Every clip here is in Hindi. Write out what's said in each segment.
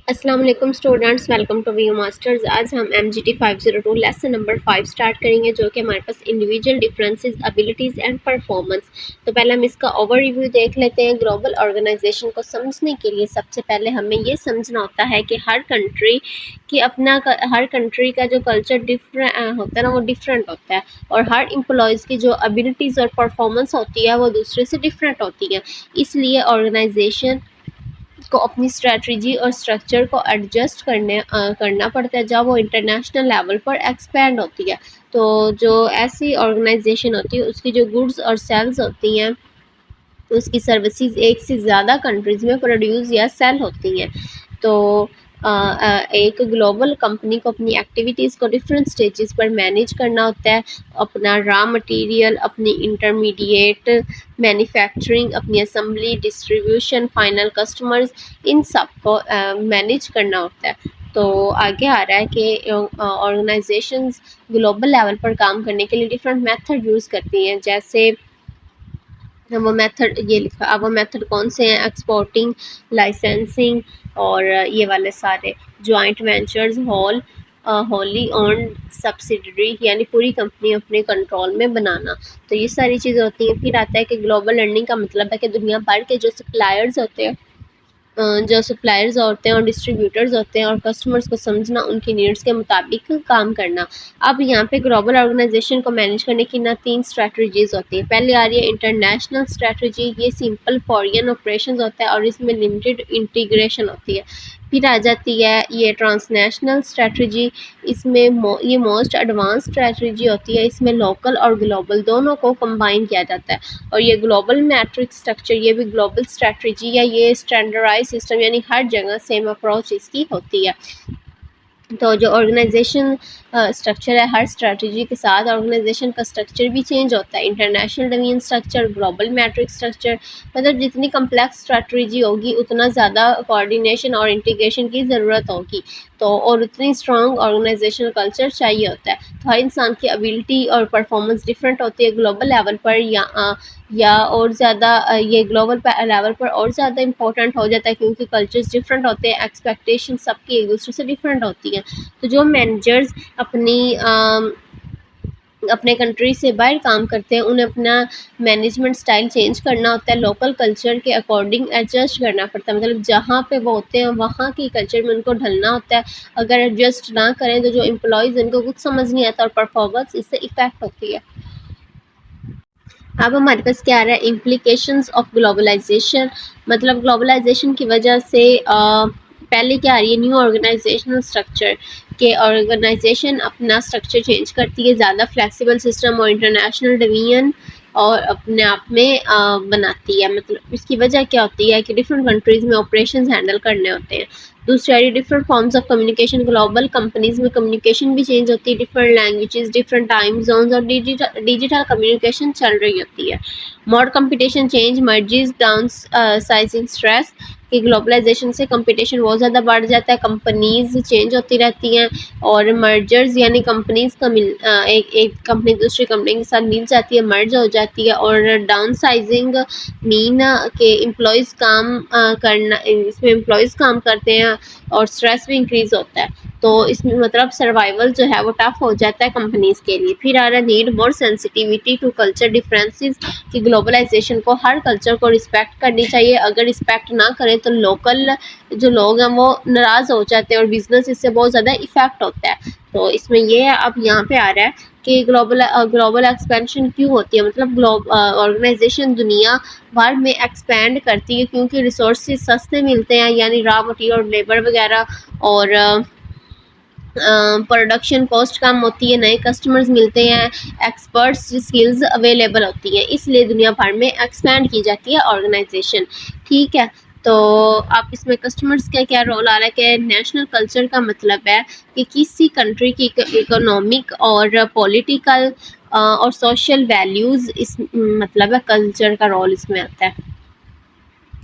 अस्सलाम वालेकुम students, welcome to V masters. आज हम MGT 502 लेसन नंबर 5 स्टार्ट करेंगे, जो कि हमारे पास individual differences, abilities and performance. तो पहले हम इसका ओवर रिव्यू देख लेते हैं। ग्लोबल ऑर्गेनाइजेशन को समझने के लिए सबसे पहले हमें ये समझना होता है कि हर कंट्री हर कंट्री का जो कल्चर डिफरेंट होता है ना, वो डिफरेंट होता है, और हर एम्प्लॉयज़ की जो एबिलिटीज़ और परफॉर्मेंस होती है वो दूसरे से डिफरेंट होती है। इसलिए ऑर्गेनाइजेशन को अपनी स्ट्रेटजी और स्ट्रक्चर को एडजस्ट करना पड़ता है जब वो इंटरनेशनल लेवल पर एक्सपेंड होती है। तो जो ऐसी ऑर्गेनाइजेशन होती है, उसकी जो गुड्स और सेल्स होती हैं, उसकी सर्विसेज एक से ज़्यादा कंट्रीज़ में प्रोड्यूस या सेल होती हैं। तो एक ग्लोबल कंपनी को अपनी एक्टिविटीज़ को डिफरेंट स्टेजेस पर मैनेज करना होता है। अपना रॉ मटेरियल, अपनी इंटरमीडिएट मैन्युफैक्चरिंग, अपनी असेंबली, डिस्ट्रीब्यूशन, फाइनल कस्टमर्स, इन सब को मैनेज करना होता है। तो आगे आ रहा है कि ऑर्गेनाइजेशंस ग्लोबल लेवल पर काम करने के लिए डिफरेंट मेथड यूज़ करती हैं। जैसे वो मेथड ये लिखा, अब वो मेथड कौन से हैं? एक्सपोर्टिंग, लाइसेंसिंग, और ये वाले सारे joint ventures, wholly owned subsidiary, यानी पूरी कंपनी अपने कंट्रोल में बनाना। तो ये सारी चीज़ें होती हैं। फिर आता है कि ग्लोबल लर्निंग का मतलब है कि दुनिया भर के जो सप्लायर्स होते हैं और डिस्ट्रीब्यूटर्स होते हैं और कस्टमर्स को समझना, उनकी नीड्स के मुताबिक काम करना। अब यहाँ पे ग्लोबल ऑर्गेनाइजेशन को मैनेज करने की ना 3 स्ट्रैटेजीज़ होती हैं। पहले आ रही है इंटरनेशनल स्ट्रैटेजी। ये सिंपल फॉरेन ऑपरेशंस होता है और इसमें लिमिटेड इंटीग्रेशन होती है। फिर आ जाती है ये ट्रांसनेशनल स्ट्रैटेजी। ये मोस्ट एडवांस स्ट्रैटेजी होती है। इसमें लोकल और ग्लोबल दोनों को कंबाइन किया जाता है। और ये ग्लोबल मैट्रिक्स स्ट्रक्चर, ये भी ग्लोबल स्ट्रैटेजी है। ये स्टैंडर्डाइज सिस्टम, यानी हर जगह सेम अप्रोच इसकी होती है। तो जो ऑर्गेनाइजेशन स्ट्रक्चर है, हर स्ट्रैटेजी के साथ ऑर्गेनाइजेशन का स्ट्रक्चर भी चेंज होता है। International domain structure, global matrix structure, मतलब जितनी कम्प्लेक्स स्ट्रैटेजी होगी उतना ज़्यादा कोऑर्डिनेशन और इंटीग्रेशन की ज़रूरत होगी। तो और उतनी स्ट्रॉन्ग ऑर्गेनाइजेशनल कल्चर चाहिए होता है। तो हर इंसान की एबिलिटी और परफॉर्मेंस डिफरेंट होती है ग्लोबल लेवल पर, या और ज़्यादा ये ग्लोबल लेवल पर और ज़्यादा इम्पोर्टेंट हो जाता है, क्योंकि कल्चर्स डिफरेंट होते हैं, एक्सपेक्टेशन सबकी एक दूसरे से डिफरेंट होती हैं। तो जो मैनेजर्स अपने कंट्री से बाहर काम करते हैं, उन्हें अपना मैनेजमेंट स्टाइल चेंज करना होता है, लोकल कल्चर के अकॉर्डिंग एडजस्ट करना पड़ता है। मतलब जहाँ पे वो होते हैं वहाँ की कल्चर में उनको ढलना होता है। अगर एडजस्ट ना करें तो जो एम्प्लॉयज़, उनको कुछ समझ नहीं आता और परफॉर्मेंस इससे इफ़ेक्ट होती है। अब हमारे पास क्या आ रहा है? Implications of globalisation. मतलब ग्लोबलाइजेशन की वजह से पहले क्या आ रही है? न्यू ऑर्गेनाइजेशनल स्ट्रक्चर, के ऑर्गेनाइजेशन अपना स्ट्रक्चर चेंज करती है, ज़्यादा फ्लेक्सिबल सिस्टम और इंटरनेशनल डिवीजन और अपने आप में बनाती है। मतलब इसकी वजह क्या होती है कि डिफरेंट कंट्रीज़ में ऑपरेशंस हैंडल करने होते हैं। दूसरी आ रही different forms of communication. Global companies में कम्युनिकेशन भी चेंज होती है, different languages, different time zones, और डिजिटल कम्युनिकेशन चल रही होती है। More competition change, mergers, downsizing, stress, कि ग्लोबलाइजेशन से कंपटीशन बहुत ज़्यादा बढ़ जाता है, कंपनीज चेंज होती रहती हैं, और मर्जर्स, यानी कंपनीज का एक कंपनी दूसरी कंपनी के साथ मिल जाती है, मर्ज हो जाती है। और डाउन साइजिंग मीन के एम्प्लॉयज़ काम करना, इसमें एम्प्लॉयज़ काम करते हैं और स्ट्रेस भी इंक्रीज़ होता है। तो इसमें मतलब सर्वाइवल जो है वो टफ हो जाता है कंपनीज के लिए। फिर आ रहा है need more sensitivity to culture differences, कि ग्लोबलाइजेशन को हर कल्चर को रिस्पेक्ट करनी चाहिए। अगर रिस्पेक्ट ना करें तो लोकल जो लोग हैं वो नाराज़ हो जाते हैं और बिजनेस इससे बहुत ज़्यादा इफेक्ट होता है। तो इसमें ये है, अब यहाँ पे आ रहा है कि ग्लोबल एक्सपेंशन क्यों होती है। मतलब ऑर्गेनाइजेशन दुनिया भर में एक्सपेंड करती है क्योंकि रिसोर्सेज सस्ते मिलते हैं, यानी रॉ मटेरियल और लेबर वगैरह, और प्रोडक्शन कॉस्ट कम होती है, नए कस्टमर्स मिलते हैं, एक्सपर्ट्स स्किल्स अवेलेबल होती हैं, इसलिए दुनिया भर में एक्सपैंड की जाती है ऑर्गेनाइजेशन। ठीक है, तो आप इसमें कस्टमर्स का क्या रोल आ रहा है कि नेशनल कल्चर का मतलब है कि किसी कंट्री की इकोनॉमिक और पॉलिटिकल और सोशल वैल्यूज़, इस मतलब है कल्चर का रोल इसमें आता है।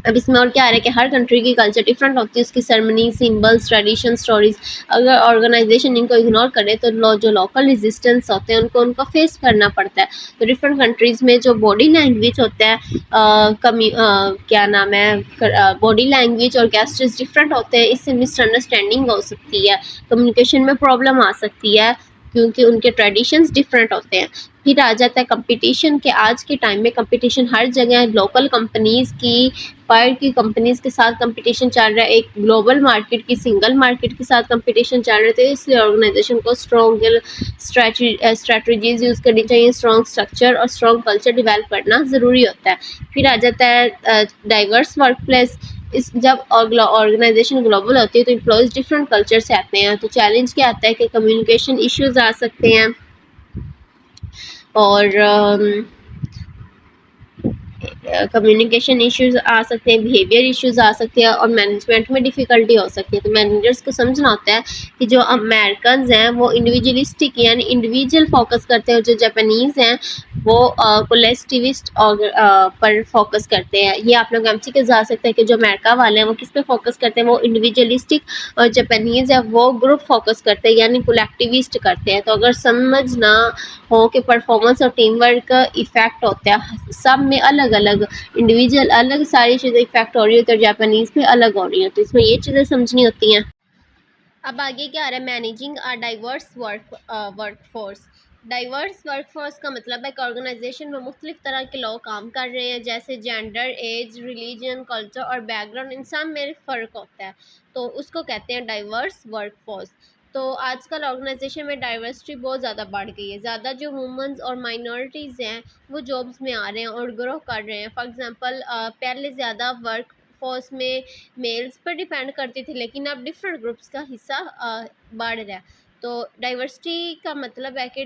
अब इसमें और क्या आ रहा है कि हर कंट्री की कल्चर डिफरेंट होती है, उसकी सेरेमनी, सिंबल्स, ट्रेडिशन, स्टोरीज। अगर ऑर्गेनाइजेशन इनको इग्नोर करे तो जो लोकल रेजिस्टेंस होते हैं उनको फेस करना पड़ता है। तो डिफरेंट कंट्रीज में जो बॉडी लैंग्वेज होता है, क्या नाम है, बॉडी लैंग्वेज और गेस्टर्स डिफरेंट होते हैं, इससे मिसअंडरस्टैंडिंग हो सकती है, कम्युनिकेशन में प्रॉब्लम आ सकती है क्योंकि उनके ट्रेडिशंस डिफरेंट होते हैं। फिर आ जाता है कंपटीशन के, आज के टाइम में कंपटीशन हर जगह है, लोकल कंपनीज की, बाहर की कंपनीज के साथ कंपटीशन चल रहा है, एक ग्लोबल मार्केट की, सिंगल मार्केट के साथ कंपटीशन चल रहे थे। इसलिए ऑर्गेनाइजेशन को स्ट्रॉन्ग स्ट्रैटेजीज यूज़ करनी चाहिए, स्ट्रॉन्ग स्ट्रक्चर और स्ट्रॉन्ग कल्चर डेवलप करना ज़रूरी होता है। फिर आ जाता है डाइवर्स वर्क प्लेस। इस जब ऑर्गेनाइजेशन ग्लोबल होती है तो एम्प्लॉयज़ डिफरेंट कल्चर से आते हैं, तो चैलेंज क्या आता है कि कम्युनिकेशन इश्यूज आ सकते हैं और कम्युनिकेशन इश्यूज आ सकते हैं, बिहेवियर इश्यूज आ सकते हैं और मैनेजमेंट में डिफ़िकल्टी हो सकती है। तो मैनेजर्स को समझना होता है कि जो अमेरिकन हैं वो इंडिविजुअलिस्टिक यानी इंडिविजुअल फोकस करते हैं, और जो जापानीज़ हैं वो कोलेक्टिविस्ट पर फोकस करते हैं। ये आप लोग एमसीक्यू जा सकते हैं कि जो अमेरिका वाले हैं वो किस पे फोकस करते हैं, वो इंडिविजुअलिस्टिक, और जापानीज़ है वो ग्रुप फोकस करते हैं यानी कोलेक्टिविस्ट करते हैं। तो अगर समझना हो कि परफॉर्मेंस और टीम वर्क का इफ़ेक्ट होता है, सब में अलग अलग, इंडिविजुअल अलग सारी चीज़ें इफेक्ट हो रही है, तो जापानीज़ में अलग हो रही है, तो इसमें ये चीज़ें समझनी होती हैं। अब आगे क्या आ रहा है, managing a diverse workforce. Diverse workforce का मतलब है कि ऑर्गेनाइजेशन में मुख्तलिफ तरह के लोग काम कर रहे हैं, जैसे जेंडर, एज, रिलीजन, कल्चर और बैकग्राउंड, इंसान में फ़र्क होता है, तो उसको कहते हैं डाइवर्स वर्कफोर्स। तो आजकल ऑर्गेनाइजेशन में डाइवर्सिटी बहुत ज़्यादा बढ़ गई है, ज़्यादा जो वुमेंस और माइनॉरिटीज़ हैं वो जॉब्स में आ रहे हैं और ग्रो कर रहे हैं। फॉर एग्जांपल पहले ज़्यादा वर्क फोर्स में मेल्स पर डिपेंड करती थी, लेकिन अब डिफरेंट ग्रुप्स का हिस्सा बढ़ रहा है। तो डाइवर्सिटी का मतलब है कि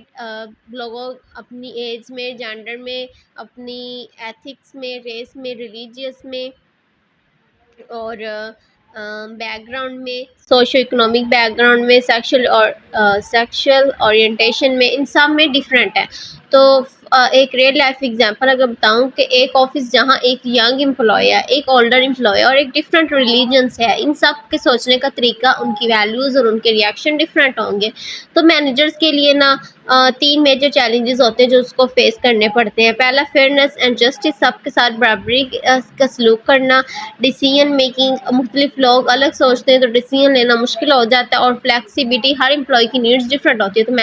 लोगों अपनी एज में, जेंडर में, अपनी एथिक्स में, रेस में, रिलीजियस में और बैकग्राउंड में, सोशो इकोनॉमिक बैकग्राउंड में, सेक्सुअल ओरिएंटेशन में, इन सब में डिफरेंट है। तो एक रियल लाइफ एग्जांपल अगर बताऊं कि एक ऑफिस जहां एक यंग एम्प्लॉय है, एक ओल्डर एम्प्लॉय और एक डिफरेंट रिलीजन से है, इन सब के सोचने का तरीका, उनकी वैल्यूज़ और उनके रिएक्शन डिफरेंट होंगे। तो मैनेजर्स के लिए ना 3 मेजर चैलेंजेस होते हैं जो उसको फेस करने पड़ते हैं। पहला, फेयरनेस एंड जस्टिस, सबके साथ बराबरी का सलूक करना। डिसीजन मेकिंग, मुख्तलिफ लोग अलग सोचते हैं तो डिसीजन लेना मुश्किल हो जाता है। और फ्लेक्सिबिलिटी, हर एम्प्लॉय की नीड्स डिफरेंट होती है, तो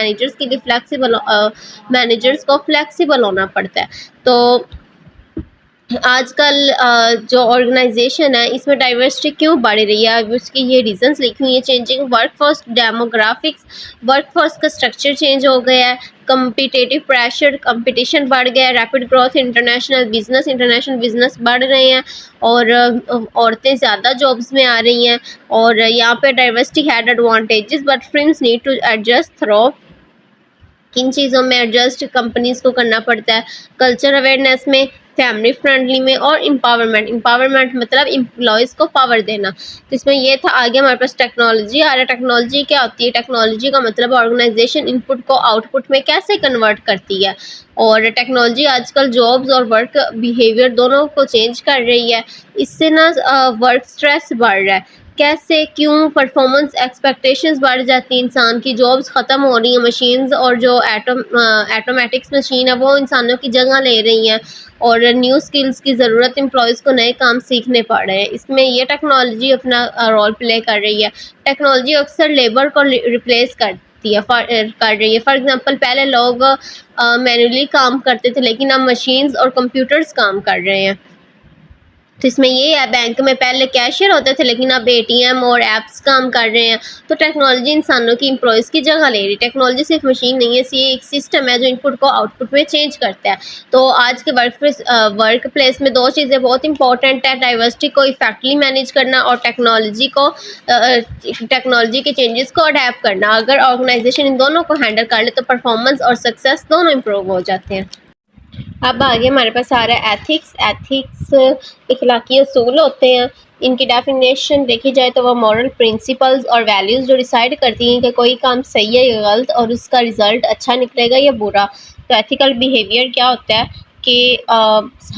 मैनेजर्स को फ्लेक्सिबल होना पड़ता है। तो आजकल जो ऑर्गेनाइजेशन है इसमें डाइवर्सिटी क्यों बढ़ रही है, अब उसकी ये रीजंस लिखी हुई है। चेंजिंग वर्कफोर्स डेमोग्राफिक्स, वर्कफोर्स का स्ट्रक्चर चेंज हो गया है, कम्पिटिटिव प्रेशर, कंपटीशन बढ़ गया है, रैपिड ग्रोथ, इंटरनेशनल बिजनेस बढ़ रहे हैं और औरतें ज़्यादा जॉब्स में आ रही हैं। और यहाँ पे diversity had advantages but firms need to adjust through. किन चीज़ों में एडजस्ट कंपनीज को करना पड़ता है, कल्चर अवेयरनेस में, फैमिली फ्रेंडली में और एम्पावरमेंट मतलब एम्प्लॉयज़ को पावर देना। तो इसमें ये था। आगे हमारे पास टेक्नोलॉजी आ रहा है। टेक्नोलॉजी क्या होती है, टेक्नोलॉजी का मतलब ऑर्गेनाइजेशन इनपुट को आउटपुट में कैसे कन्वर्ट करती है। और टेक्नोलॉजी आजकल जॉब्स और वर्क बिहेवियर दोनों को चेंज कर रही है। इससे ना वर्क स्ट्रेस बढ़ रहा है। कैसे, क्यों, परफॉर्मेंस एक्सपेक्टेशंस बढ़ जाती हैं, इंसान की जॉब्स ख़त्म हो रही हैं, मशीन्स और जो एटोमेटिक्स मशीन है वो इंसानों की जगह ले रही हैं और न्यू स्किल्स की ज़रूरत, एम्प्लॉयज़ को नए काम सीखने पड़ रहे हैं। इसमें ये टेक्नोलॉजी अपना रोल प्ले कर रही है। टेक्नोलॉजी अक्सर लेबर को रिप्लेस कर रही है। फॉर एग्जांपल पहले लोग मैनुअली काम करते थे, लेकिन अब मशीन्स और कंप्यूटर्स काम कर रहे हैं। तो इसमें ये है, बैंक में पहले कैशियर होते थे लेकिन अब एटीएम और ऐप्स काम कर रहे हैं। तो टेक्नोलॉजी इंसानों की एम्प्लॉयज़ की जगह ले रही है। टेक्नोलॉजी सिर्फ मशीन नहीं है, ये एक सिस्टम है जो इनपुट को आउटपुट में चेंज करता है। तो आज के वर्क प्लेस में 2 चीज़ें बहुत इंपॉर्टेंट है, डाइवर्सिटी को इफेक्टिवली मैनेज करना और टेक्नोलॉजी के चेंजेस को अडेप्ट करना। अगर ऑर्गेनाइजेशन इन दोनों को हैंडल कर ले तो परफॉर्मेंस और सक्सेस दोनों इम्प्रूव हो जाते हैं। अब आगे हमारे पास आ रहा है एथिक्स इखलाकी असूल होते हैं। इनकी डेफिनेशन देखी जाए तो वह मॉरल प्रिंसिपल्स और वैल्यूज़ जो डिसाइड करती हैं कि कोई काम सही है या गलत और उसका रिजल्ट अच्छा निकलेगा या बुरा। तो एथिकल बिहेवियर क्या होता है, कि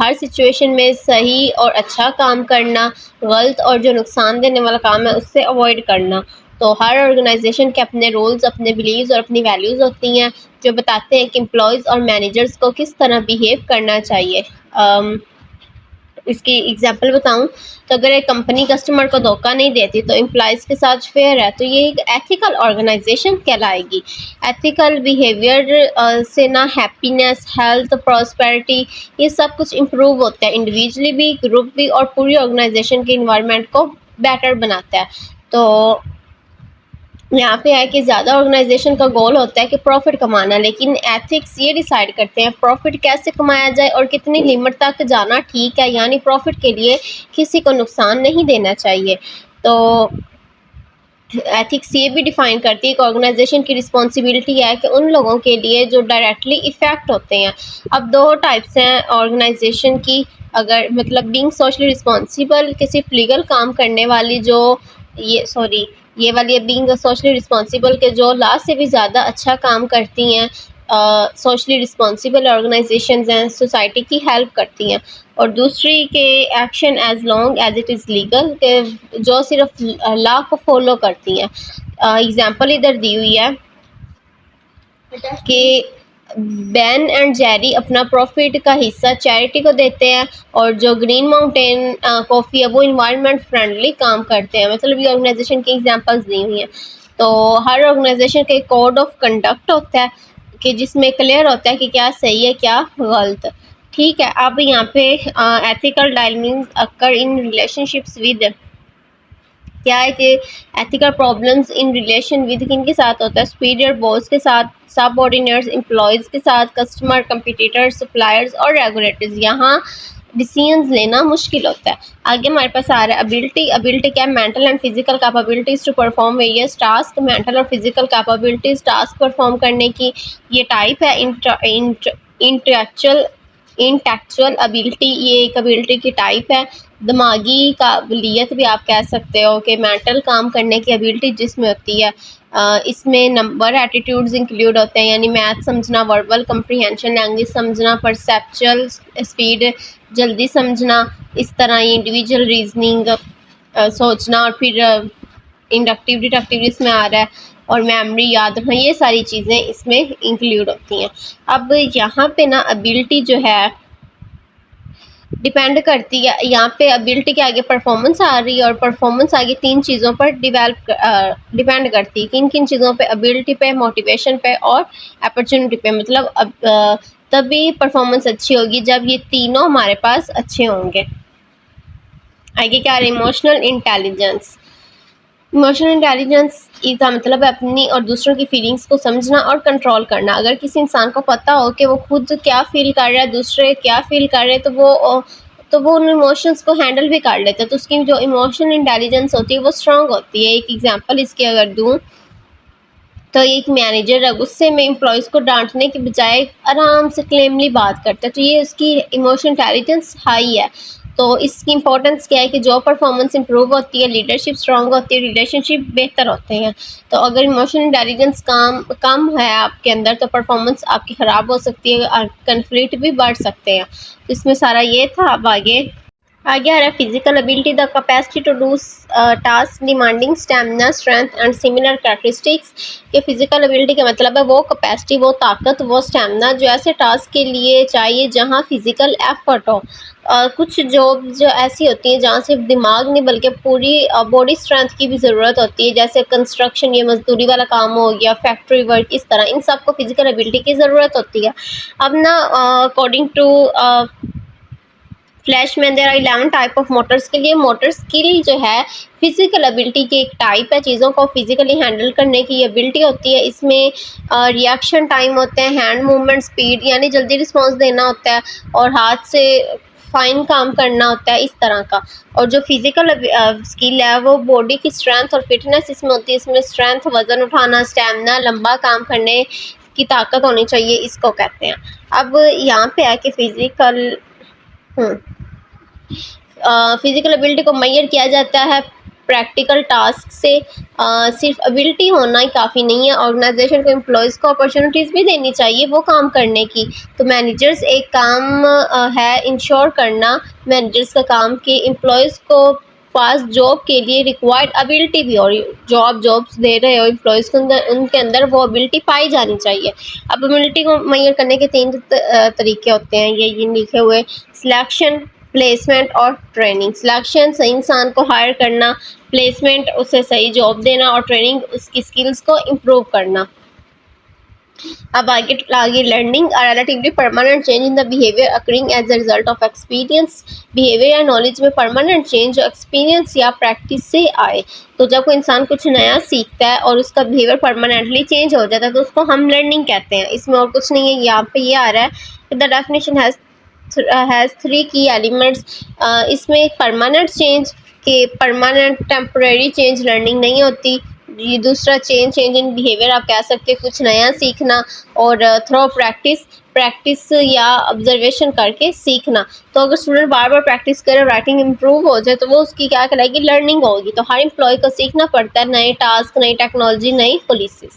हर सिचुएशन में सही और अच्छा काम करना, गलत और जो नुकसान देने वाला काम है उससे अवॉइड करना। तो हर ऑर्गेनाइजेशन के अपने रूल्स, अपने बिलीव्स और अपनी वैल्यूज़ होती हैं जो बताते हैं कि एम्प्लॉयज़ और मैनेजर्स को किस तरह बिहेव करना चाहिए। इसकी एग्जांपल बताऊं तो अगर एक कंपनी कस्टमर को धोखा नहीं देती तो एम्प्लॉयज़ के साथ फेयर है तो ये एक एथिकल ऑर्गेनाइजेशन कहलाएगी। एथिकल बिहेवियर से ना हैप्पीनेस, हेल्थ, प्रॉस्पेरिटी ये सब कुछ इम्प्रूव होता है, इंडिविजुअली भी, ग्रुप भी और पूरी ऑर्गेनाइजेशन के इन्वायरमेंट को बेटर बनाता है। तो यहाँ पे है कि ज़्यादा ऑर्गेनाइजेशन का गोल होता है कि प्रॉफिट कमाना, लेकिन एथिक्स ये डिसाइड करते हैं प्रॉफिट कैसे कमाया जाए और कितनी लिमिट तक जाना ठीक है, यानी प्रॉफिट के लिए किसी को नुकसान नहीं देना चाहिए। तो एथिक्स ये भी डिफाइन करती है कि ऑर्गेनाइजेशन की रिस्पॉन्सिबिलिटी है कि उन लोगों के लिए जो डायरेक्टली इफ़ेक्ट होते हैं। अब दो टाइप्स हैं ऑर्गेनाइजेशन की, अगर मतलब बीइंग सोशली रिस्पॉन्सिबल कि सिर्फ लीगल काम करने वाली जो ये वाली बीइंग सोशली रिस्पॉन्सिबल के जो लॉ से भी ज़्यादा अच्छा काम करती हैं, सोशली रिस्पॉन्सिबल ऑर्गेनाइजेशंस हैं, सोसाइटी की हेल्प करती हैं। और दूसरी के action as long as it is legal के जो सिर्फ लॉ को फॉलो करती हैं। एग्जांपल इधर दी हुई है कि बैन एंड जेरी अपना प्रॉफिट का हिस्सा चैरिटी को देते हैं और जो ग्रीन माउंटेन कॉफ़ी है वो इन्वायरमेंट फ्रेंडली काम करते हैं। मतलब ये ऑर्गेनाइजेशन की एग्जांपल्स दी हुई हैं। तो हर ऑर्गेनाइजेशन के कोड ऑफ कंडक्ट होता है कि जिसमें क्लियर होता है कि क्या सही है क्या गलत। ठीक है, अब यहाँ पे ethical dilemmas occur in relationships with, क्या है कि ethical problems in relation with किन के साथ होता है, सुपीरियर बॉस के साथ, सबऑर्डिनेट्स एम्प्लॉयज़ के साथ, कस्टमर, कंपटीटर्स, सप्लायर्स और रेगुलेटर्स। यहाँ डिसीजंस लेना मुश्किल होता है। आगे हमारे पास आ रहा है एबिलिटी। एबिलिटी क्या है, mental and physical capabilities to perform various task. Mental और फिजिकल कैपेबिलिटीज़ टास्क परफॉर्म करने की ये टाइप है। इंटेलेक्चुअल एबिलिटी ये एक एबिलिटी की टाइप है। दिमागी काबिलियत भी आप कह सकते हो कि मेंटल काम करने की एबिलिटी जिसमें होती है। इसमें नंबर एटीट्यूड्स इंक्लूड होते हैं, यानी मैथ समझना, वर्बल कंप्रीहेंशन, लैंग्वेज समझना, परसेप्चुअल स्पीड जल्दी समझना, इस तरह ये इंडिविजुअल रीजनिंग सोचना, और फिर इंडक्टिव डिडक्टिव इसमें आ रहा है, और मेमोरी याद रखना, ये सारी चीज़ें इसमें इंक्लूड होती हैं। अब यहाँ पे ना एबिलिटी जो है डिपेंड करती है, यहाँ पे एबिलिटी के आगे परफॉर्मेंस आ रही है और परफॉर्मेंस आगे तीन चीज़ों पर डिपेंड करती है। किन किन चीज़ों पे, एबिलिटी पे, मोटिवेशन पे और अपॉर्चुनिटी पे। मतलब अब तभी परफॉर्मेंस अच्छी होगी जब ये तीनों हमारे पास अच्छे होंगे। आगे क्या है, इमोशनल इंटेलिजेंस। इमोशनल इंटेलिजेंस इसका मतलब है अपनी और दूसरों की फीलिंग्स को समझना और कंट्रोल करना। अगर किसी इंसान को पता हो कि वो खुद क्या फील कर रहा है, दूसरे क्या फील कर रहे हैं, तो वो उन इमोशंस को हैंडल भी कर लेता है। तो उसकी जो इमोशनल इंटेलिजेंस होती है वो स्ट्रांग होती है। एक एग्जांपल इसकी अगर दूँ तो एक मैनेजर है, गुस्से में एम्प्लॉयज़ को डांटने के बजाय आराम से क्लेमली बात करता है, तो ये उसकी इमोशनल इंटेलिजेंस हाई है। तो इसकी इंपॉर्टेंस क्या है कि जो परफॉर्मेंस इंप्रूव होती है, लीडरशिप स्ट्रांग होती है, रिलेशनशिप बेहतर होते हैं। तो अगर इमोशनल इंटेलिजेंस कम है आपके अंदर तो परफॉर्मेंस आपकी ख़राब हो सकती है और कन्फ्लिक्ट भी बढ़ सकते हैं। तो इसमें सारा ये था। अब आगे आ रहा है physical ability, the capacity to do task demanding stamina, strength and similar characteristics. ये फिजिकल एबिलिटी का मतलब है वो कैपेसिटी, वो ताकत, वो स्टैमिना जो ऐसे टास्क के लिए चाहिए जहाँ फिजिकल एफर्ट हो। कुछ जॉब जो ऐसी होती हैं जहाँ सिर्फ दिमाग नहीं बल्कि पूरी बॉडी स्ट्रेंथ की भी ज़रूरत होती है, जैसे कंस्ट्रक्शन, ये मजदूरी वाला काम हो गया, फैक्ट्री वर्क, इस तरह इन सब को फिजिकल एबिलिटी की ज़रूरत होती है। अब ना according to Fleishman there are 11 type of motor skill. ये मोटर स्किल जो है फिजिकल एबिलिटी की एक टाइप है, चीज़ों को फिजिकली हैंडल करने की एबिलिटी होती है। इसमें रिएक्शन टाइम होते हैं, हैंड मूवमेंट स्पीड यानी जल्दी रिस्पॉन्स देना होता है, और हाथ से फाइन काम करना होता है, इस तरह का। और जो फिजिकल स्किल है वो बॉडी की स्ट्रेंथ और फिटनेस इसमें होती है। इसमें स्ट्रेंथ, वज़न उठाना, स्टैमिना, लंबा काम करने की ताकत होनी चाहिए, इसको कहते हैं। अब यहाँ पे है कि फिजिकल एबिलिटी को मेजर किया जाता है प्रैक्टिकल टास्क से सिर्फ एबिलिटी होना ही काफ़ी नहीं है, ऑर्गेनाइजेशन को एम्प्लॉयज़ को अपॉर्चुनिटीज़ भी देनी चाहिए वो काम करने की। तो मैनेजर्स एक काम है इंश्योर करना, मैनेजर्स का काम कि एम्प्लॉयज़ को पास जॉब के लिए रिक्वायर्ड एबिलिटी भी, और जॉब्स दे रहे हो एम्प्लॉयज़ को उनके अंदर वो एबिलिटी पाई जानी चाहिए। अब एबिलिटी को मेजर करने के 3 तरीके होते हैं, ये लिखे हुए सिलेक्शन, प्लेसमेंट और ट्रेनिंग। सिलेक्शन सही इंसान को हायर करना, प्लेसमेंट उसे सही जॉब देना और ट्रेनिंग उसकी स्किल्स को इम्प्रूव करना। अब आगे लर्निंग और relatively permanent change in the behaviour occurring as a result of experience. Behaviour या नॉलेज में परमानेंट चेंज जो एक्सपीरियंस या प्रैक्टिस से आए। तो जब कोई इंसान कुछ नया सीखता है और उसका बिहेवियर परमानेंटली चेंज हो जाता है तो उसको हम लर्निंग कहते हैं। इसमें और कुछ नहीं है, यहाँ पे ये आ रहा है द डेफिनेशन हैज़ 3 की एलिमेंट्स। इसमें परमानेंट चेंज के परमानेंट टेम्परेरी चेंज लर्निंग नहीं होती। ये दूसरा चेंज इन बिहेवियर आप कह सकते हैं कुछ नया सीखना, और थ्रो प्रैक्टिस या ऑब्जर्वेशन करके सीखना। तो अगर स्टूडेंट बार बार प्रैक्टिस करे, राइटिंग इंप्रूव हो जाए तो वो उसकी क्या कहलाएगी, लर्निंग होगी। तो हर एम्प्लॉय को सीखना पड़ता है नए टास्क, नई टेक्नोलॉजी, नई पॉलिसीज।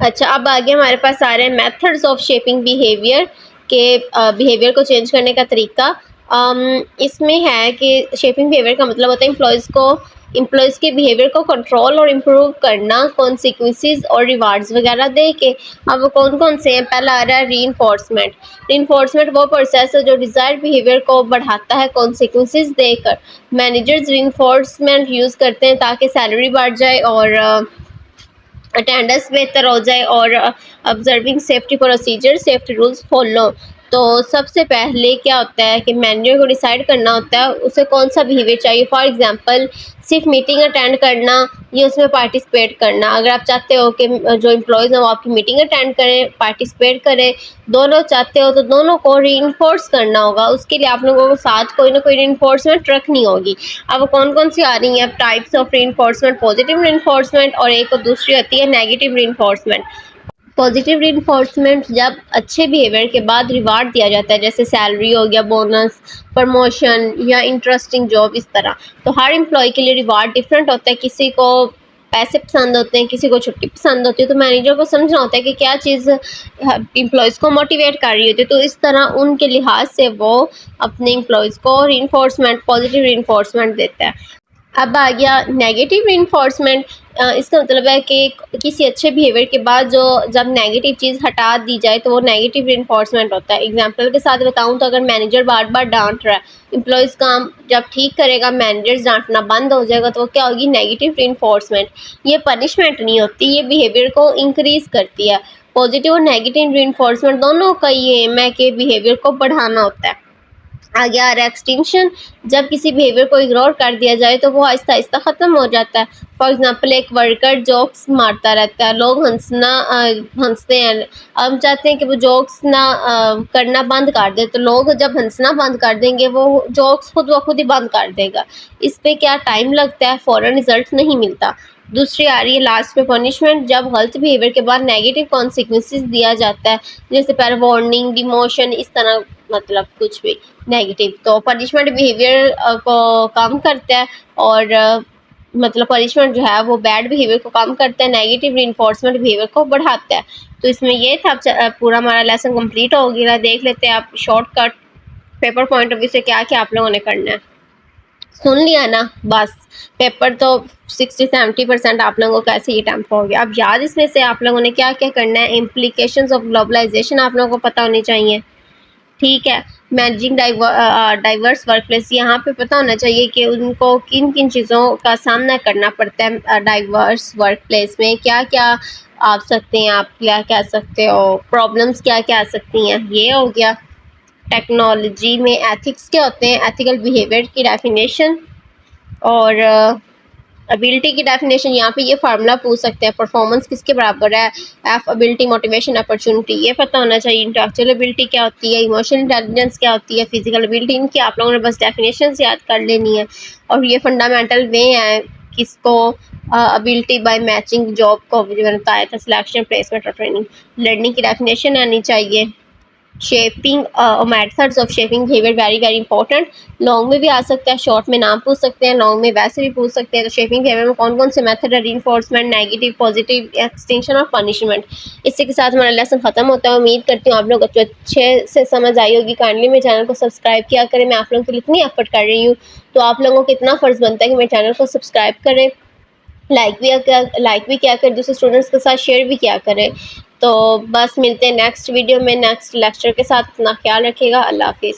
अच्छा, अब आगे हमारे पास आ रहे हैं मेथड्स ऑफ शेपिंग बिहेवियर के बिहेवियर को चेंज करने का तरीका। इसमें है कि शेपिंग बिहेवियर का मतलब होता है एम्प्लॉयज़ के बिहेवियर को कंट्रोल और इम्प्रूव करना, कॉन्सिक्वेंसेस और रिवार्ड्स वगैरह दे के। अब वो कौन कौन से हैं, पहला आ रहा है रीइंफोर्समेंट वो प्रोसेस है जो डिज़ायर्ड बिहेवियर को बढ़ाता है कॉन्सिक्वेंसेस देकर। मैनेजर्स रीइंफोर्समेंट यूज़ करते हैं ताकि सैलरी बढ़ जाए और अटेंडेंस बेहतर हो जाए और observing safety procedure, safety rules follow. तो सबसे पहले क्या होता है कि मैनेजर को डिसाइड करना होता है उसे कौन सा बिहेवियर चाहिए। फॉर एग्जांपल सिर्फ मीटिंग अटेंड करना या उसमें पार्टिसिपेट करना। अगर आप चाहते हो कि जो एम्प्लॉयज़ हैं वो आपकी मीटिंग अटेंड करें, पार्टिसिपेट करें, दोनों चाहते हो तो दोनों को रीइंफोर्स करना होगा। उसके लिए आप लोगों को साथ कोई ना कोई रीइंफोर्समेंट रखनी होगी। अब कौन कौन सी आ रही हैं types of reinforcement, positive reinforcement और एक और दूसरी होती है नेगेटिव रीइंफोर्समेंट। पॉजिटिव रीइंफोर्समेंट जब अच्छे बिहेवियर के बाद रिवार्ड दिया जाता है, जैसे सैलरी हो गया, बोनस, प्रमोशन या इंटरेस्टिंग जॉब, इस तरह। तो हर एम्प्लॉय के लिए रिवार्ड डिफरेंट होता है, किसी को पैसे पसंद होते हैं, किसी को छुट्टी पसंद होती है। तो मैनेजर को समझना होता है कि क्या चीज़ एम्प्लॉयज़ को मोटिवेट कर रही होती है, तो इस तरह उनके लिहाज से वो अपने एम्प्लॉयज़ को रीइंफोर्समेंट, पॉजिटिव रीइंफोर्समेंट देता है। अब आ गया नेगेटिव रीइंफोर्समेंट। इसका मतलब है कि किसी अच्छे बिहेवियर के बाद जब नेगेटिव चीज़ हटा दी जाए तो वो नेगेटिव रीइंफोर्समेंट होता है। एग्जांपल के साथ बताऊं तो अगर मैनेजर बार बार डांट रहा है, एम्प्लॉयज़ काम जब ठीक करेगा, मैनेजर डांटना बंद हो जाएगा, तो वो क्या होगी, नेगेटिव रीइंफोर्समेंट। ये पनिशमेंट नहीं होती, ये बिहेवियर को इंक्रीज़ करती है। पॉजिटिव और नेगेटिव रीइंफोर्समेंट दोनों का ये एम है कि बिहेवियर को बढ़ाना होता है। आगे आ रहा है एक्सटिंक्शन। जब किसी बिहेवियर को इग्नोर कर दिया जाए तो वो आहिस्ता आहिस्ता ख़त्म हो जाता है। फॉर एग्जांपल एक वर्कर जोक्स मारता रहता है, लोग हंसते हैं। हम चाहते हैं कि वो जोक्स ना करना बंद कर दे, तो लोग जब हंसना बंद कर देंगे वो जोक्स खुद ब खुद ही बंद कर देगा। इस पे क्या टाइम लगता है, फ़ौरन रिजल्ट नहीं मिलता। दूसरी आ रही है लास्ट में पनिशमेंट। जब गलत बिहेवियर के बाद नेगेटिव कॉन्सिक्वेंसेस दिया जाता है, जैसे पहले वार्निंग, डिमोशन, इस तरह, मतलब कुछ भी नेगेटिव। तो पनिशमेंट बिहेवियर को कम करता है और मतलब पनिशमेंट जो है वो बैड बिहेवियर को कम करता है, नेगेटिव रीइंफोर्समेंट बिहेवियर को बढ़ाता है। तो इसमें ये था। पूरा हमारा लेसन कंप्लीट हो गया। देख लेते हैं आप shortcut paper point of view से क्या क्या आप लोगों ने करना है। सुन लिया ना, बस पेपर तो 60-70% आप लोगों को कैसे ही अटेम्प्ट हो गया। अब याद इसमें से आप लोगों ने क्या क्या करना है, इम्प्लीकेशंस ऑफ ग्लोबलाइजेशन आप लोगों को पता होनी चाहिए, ठीक है। मैनेजिंग डाइवर्स वर्कप्लेस, यहाँ पे पता होना चाहिए कि उनको किन किन चीज़ों का सामना करना पड़ता है डाइवर्स वर्कप्लेस में, क्या क्या आ सकते हैं, आप क्या कह सकते हो, प्रॉब्लम्स क्या क्या आ सकती हैं, ये हो गया। टेक्नोलॉजी में एथिक्स क्या होते हैं, एथिकल बिहेवियर की डेफिनेशन, और एबिलिटी की डेफिनेशन। यहाँ पे ये फार्मूला पूछ सकते हैं, परफॉर्मेंस किसके बराबर है, एफ एबिलिटी, मोटिवेशन, अपॉर्चुनिटी, ये पता होना चाहिए। इंटेलेक्चुअल एबिलिटी क्या होती है, इमोशनल इंटेलिजेंस क्या होती है, फिजिकल एबिलिटी, इनकी आप लोगों ने बस डेफिनेशन याद कर लेनी है। और ये फंडामेंटल वे हैं किसको, एबिलिटी बाय मैचिंग जॉब को जो मैंने बताया था, सिलेक्शन, प्लेसमेंट और ट्रेनिंग। लर्निंग की डेफिनेशन आनी चाहिए। Shaping methods of shaping behaviour very very important. Long में भी आ सकता है, शॉर्ट में नाम पूछ सकते हैं, लॉन्ग में वैसे भी पूछ सकते हैं। तो शेपिंग बिहेवियर में कौन कौन से मेथड है, रीइंफोर्समेंट, नेगेटिव, पॉजिटिव, एक्सटेंशन और पनिशमेंट। इसी के साथ हमारा लेसन खत्म होता है। उम्मीद करती हूँ आप लोग अच्छे से समझ आई होगी। काइंडली मेरे चैनल को सब्सक्राइब किया करें, मैं आप लोगों के लिए इतनी एफर्ट कर रही हूँ, तो आप लोगों को इतना फ़र्ज़ बनता है कि मेरे चैनल को सब्सक्राइब करें, लाइक भी किया करें, दूसरे स्टूडेंट्स के साथ शेयर भी किया करें। तो बस मिलते हैं नेक्स्ट वीडियो में नेक्स्ट लेक्चर के साथ। अपना ख्याल रखिएगा। अल्लाह हाफिज़।